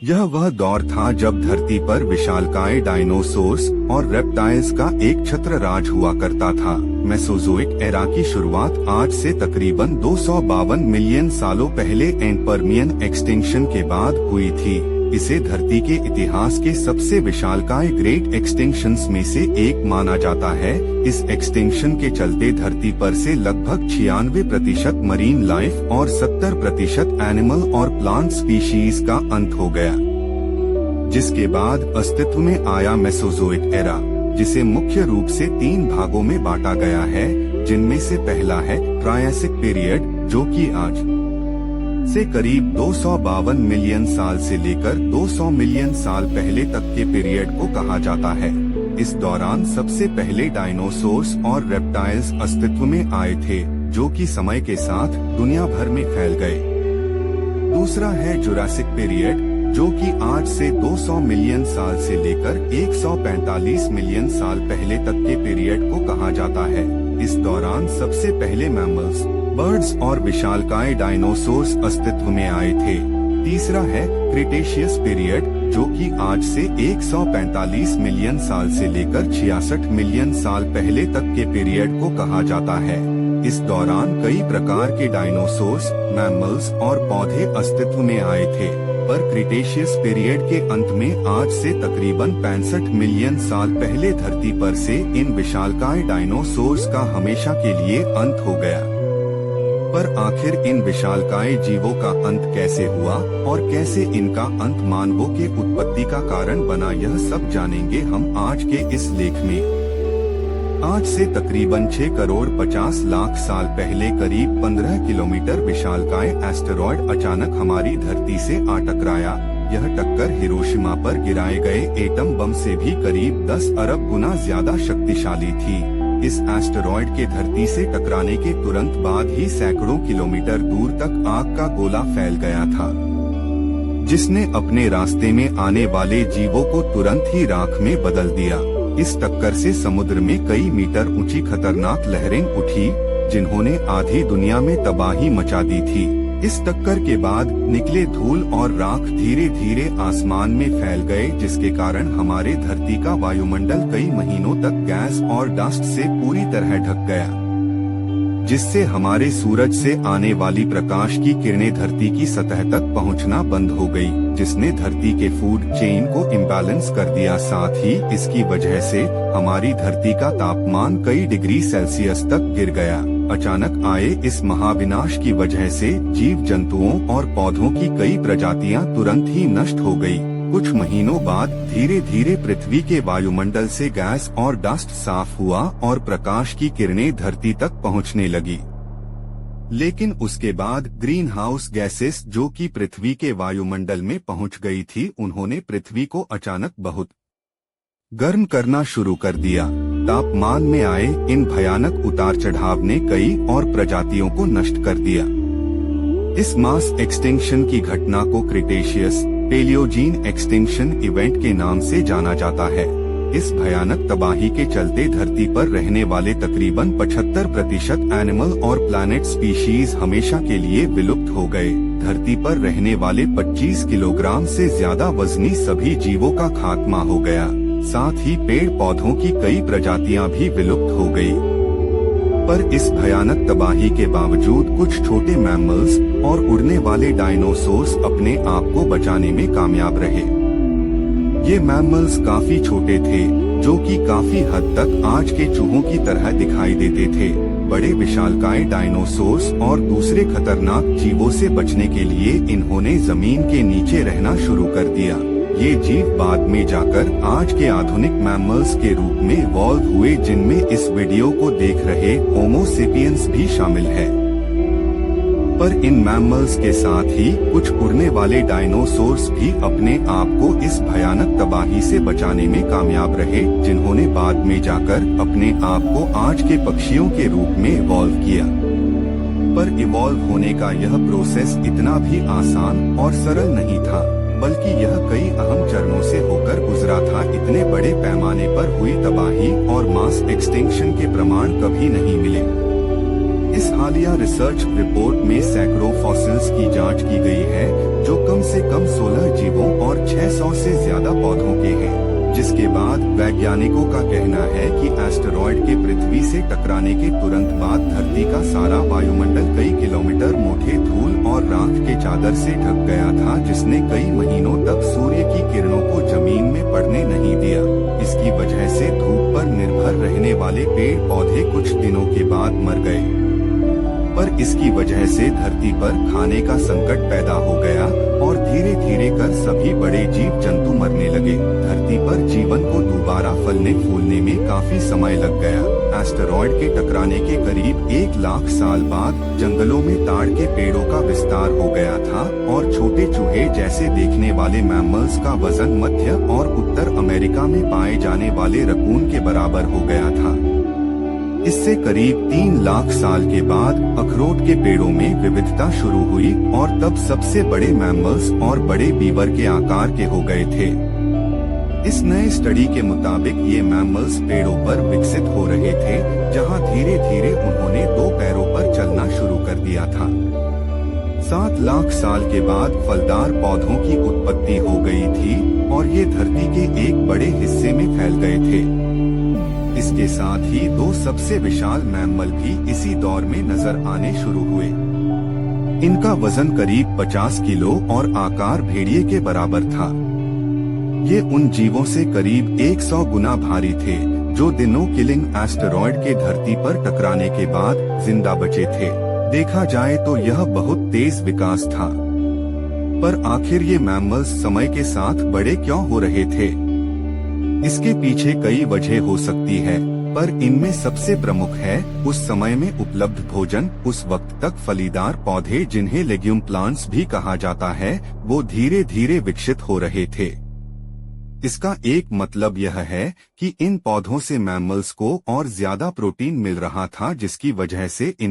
यह वह दौर था जब धरती पर विशालकाय डायनासोर्स और रेप्टाइल्स का एक छत्र राज हुआ करता था। मेसोजोइक एरा की शुरुआत आज से तकरीबन 252 मिलियन सालों पहले पर्मियन एक्सटिंक्शन के बाद हुई थी। इसे धरती के इतिहास के सबसे विशालकाय ग्रेट एक्सटिंक्शंस में से एक माना जाता है। इस एक्सटिंक्शन के चलते धरती पर से लगभग 96% मरीन लाइफ और 70% एनिमल और प्लांट स्पीशीज का अंत हो गया, जिसके बाद अस्तित्व में आया मेसोजोइक एरा, जिसे मुख्य रूप से 3 भागों में बांटा गया है, जिनमें से पहला है ट्रायसिक पीरियड, जो कि आज से करीब 252 मिलियन साल से लेकर 200 मिलियन साल पहले तक के पीरियड को कहा जाता है। इस दौरान सबसे पहले डायनासोर्स और रेप्टाइल्स अस्तित्व में आए थे, जो कि समय के साथ दुनिया भर में फैल गए। दूसरा है जुरासिक पीरियड, जो कि आज से 200 मिलियन साल से लेकर 145 मिलियन साल पहले तक के पीरियड को कहा जाता है। इस दौरान सबसे पहले मैमल्स, बर्ड्स और विशालकाय डायनासोर्स अस्तित्व में आए थे। तीसरा है क्रिटेशियस पीरियड, जो कि आज से 145 मिलियन साल से लेकर 66 मिलियन साल पहले तक के पीरियड को कहा जाता है। इस दौरान कई प्रकार के डायनासोर्स, मैमल्स और पौधे अस्तित्व में आए थे, पर क्रिटेशियस पीरियड के अंत में आज से तकरीबन 65 मिलियन साल पहले धरती पर से इन विशालकाय डायनासोर्स का हमेशा के लिए अंत हो गया। पर आखिर इन विशालकाय जीवों का अंत कैसे हुआ और कैसे इनका अंत मानवों के उत्पत्ति का कारण बना, यह सब जानेंगे हम आज के इस लेख में। आज से तकरीबन 6 करोड़ 50 लाख साल पहले करीब 15 किलोमीटर विशालकाय एस्टेरॉयड अचानक हमारी धरती से आ टकराया। यह टक्कर हिरोशिमा पर गिराए गए एटम बम से भी करीब 10 अरब गुना ज्यादा शक्तिशाली थी। इस एस्टेरॉयड के धरती से टकराने के तुरंत बाद ही सैकड़ों किलोमीटर दूर तक आग का गोला फैल गया था, जिसने अपने रास्ते में आने वाले जीवों को तुरंत ही राख में बदल दिया। इस टक्कर से समुद्र में कई मीटर ऊंची खतरनाक लहरें उठी, जिन्होंने आधी दुनिया में तबाही मचा दी थी। इस टक्कर के बाद निकले धूल और राख धीरे धीरे आसमान में फैल गए, जिसके कारण हमारे धरती का वायुमंडल कई महीनों तक गैस और डस्ट से पूरी तरह ढक गया, जिससे हमारे सूरज से आने वाली प्रकाश की किरणें धरती की सतह तक पहुंचना बंद हो गई, जिसने धरती के फूड चेन को इम्बैलेंस कर दिया। साथ ही इसकी वजह से हमारी धरती का तापमान कई डिग्री सेल्सियस तक गिर गया। अचानक आए इस महाविनाश की वजह से जीव जंतुओं और पौधों की कई प्रजातियां तुरंत ही नष्ट हो गई। कुछ महीनों बाद धीरे धीरे पृथ्वी के वायुमंडल से गैस और डस्ट साफ हुआ और प्रकाश की किरणें धरती तक पहुंचने लगी। लेकिन उसके बाद ग्रीन हाउस गैसेस, जो कि पृथ्वी के वायुमंडल में पहुंच गई थी, उन्होंने पृथ्वी को अचानक बहुत गर्म करना शुरू कर दिया। तापमान में आए इन भयानक उतार चढ़ाव ने कई और प्रजातियों को नष्ट कर दिया। इस मास एक्सटिंक्शन की घटना को क्रिटेशियस पेलियोजीन एक्सटिंक्शन इवेंट के नाम से जाना जाता है। इस भयानक तबाही के चलते धरती पर रहने वाले तकरीबन 75% एनिमल और प्लैनेट स्पीशीज हमेशा के लिए विलुप्त हो गए। धरती पर रहने वाले 25 किलोग्राम से ज्यादा वजनी सभी जीवों का खात्मा हो गया। साथ ही पेड़ पौधों की कई प्रजातियां भी विलुप्त हो गई। पर इस भयानक तबाही के बावजूद कुछ छोटे मैमल्स और उड़ने वाले डायनासोर्स अपने आप को बचाने में कामयाब रहे। ये मैमल्स काफी छोटे थे, जो कि काफी हद तक आज के चूहों की तरह दिखाई देते थे। बड़े विशालकाय डायनासोर्स और दूसरे खतरनाक जीवों से बचने के लिए इन्होंने जमीन के नीचे रहना शुरू कर दिया। ये जीव बाद में जाकर आज के आधुनिक मैमल्स के रूप में इवॉल्व हुए, जिनमें इस वीडियो को देख रहे होमो सेपियंस भी शामिल है। पर इन मैमल्स के साथ ही कुछ उड़ने वाले डायनासोर्स भी अपने आप को इस भयानक तबाही से बचाने में कामयाब रहे, जिन्होंने बाद में जाकर अपने आप को आज के पक्षियों के रूप में इवॉल्व किया। पर इवॉल्व होने का यह प्रोसेस इतना भी आसान और सरल नहीं था, बल्कि यह कई अहम चरणों से होकर गुजरा था। इतने बड़े पैमाने पर हुई तबाही और मास एक्सटिंक्शन के प्रमाण कभी नहीं मिले। इस हालिया रिसर्च रिपोर्ट में सैकड़ों फॉसिल्स की जांच की गई है, जो कम से कम 16 जीवों और वैज्ञानिकों का कहना है कि एस्टेरॉयड के पृथ्वी से टकराने के तुरंत बाद धरती का सारा वायुमंडल कई किलोमीटर मोटे धूल और राख के चादर से ढक गया था, जिसने कई महीनों तक सूर्य की किरणों को जमीन में पड़ने नहीं दिया। इसकी वजह से धूप पर निर्भर रहने वाले पेड़ पौधे कुछ दिनों के बाद मर गए, पर इसकी वजह से धरती पर खाने का संकट पैदा हो गया और धीरे धीरे कर सभी बड़े जीव जंतु मरने लगे। धरती पर जीवन को दोबारा फलने फूलने में काफी समय लग गया। एस्टेरॉयड के टकराने के करीब 1 लाख साल बाद जंगलों में ताड़ के पेड़ों का विस्तार हो गया था और छोटे चूहे जैसे देखने वाले मैमल्स का वजन मध्य और उत्तर अमेरिका में पाए जाने वाले रकून के बराबर हो गया था। इससे करीब 3 लाख साल के बाद अखरोट के पेड़ों में विविधता शुरू हुई और तब सबसे बड़े मैमल्स और बड़े बीवर के आकार के हो गए थे। इस नए स्टडी के मुताबिक ये मैमल्स पेड़ों पर विकसित हो रहे थे, जहां धीरे धीरे उन्होंने 2 पैरों पर चलना शुरू कर दिया था। 7 लाख साल के बाद फलदार पौधों की उत्पत्ति हो गई थी और ये धरती के एक बड़े हिस्से में फैल गए थे। इसके साथ ही 2 सबसे विशाल मैमल भी इसी दौर में नजर आने शुरू हुए। इनका वजन करीब 50 किलो और आकार भेड़िए के बराबर था। ये उन जीवों से करीब 100 गुना भारी थे जो दिनों किलिंग एस्टेरॉयड के धरती पर टकराने के बाद जिंदा बचे थे। देखा जाए तो यह बहुत तेज विकास था, पर आखिर ये मैमल्स समय के साथ बड़े क्यों हो रहे थे? इसके पीछे कई वजह हो सकती है, पर इनमें सबसे प्रमुख है उस समय में उपलब्ध भोजन। उस वक्त तक फलीदार पौधे, जिन्हें लेग्यूम प्लांट्स भी कहा जाता है, वो धीरे धीरे विकसित हो रहे थे। इसका एक मतलब यह है कि इन पौधों से मैमल्स को और ज्यादा प्रोटीन मिल रहा था, जिसकी वजह से इन